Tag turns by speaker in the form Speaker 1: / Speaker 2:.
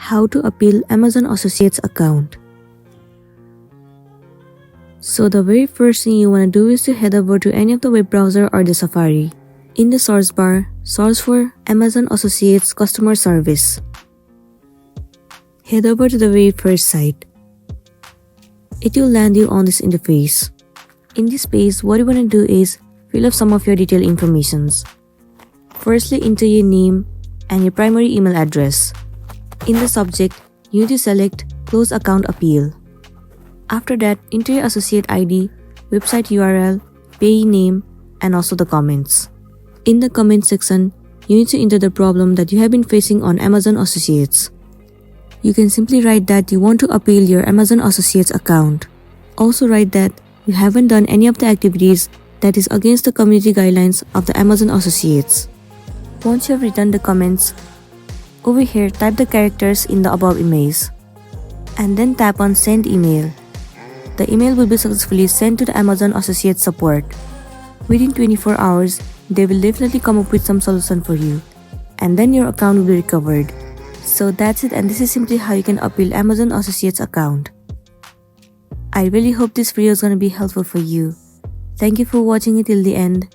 Speaker 1: How to appeal Amazon Associates account. So the very first thing you want to do is to head over to any of the web browser or the Safari. In the source bar, search for Amazon Associates Customer Service. Head over to the very first site. It will land you on this interface. In this page, what you want to do is fill up some of your detailed informations. Firstly, enter your name and your primary email address. In the subject, you need to select Close Account Appeal. After that, enter your associate ID, website URL, payee name, and also the comments. In the comment section, you need to enter the problem that you have been facing on Amazon Associates. You can simply write that you want to appeal your Amazon Associates account. Also write that you haven't done any of the activities that is against the community guidelines of the Amazon Associates. Once you have written the comments, over here type the characters in the above image and then tap on Send Email. The email will be successfully sent to the Amazon Associates support. Within 24 hours, they will definitely come up with some solution for you, and then your account will be recovered. So that's it, and this is simply how you can appeal Amazon Associates account. I really hope this video is going to be helpful for you. Thank you for watching it till the end.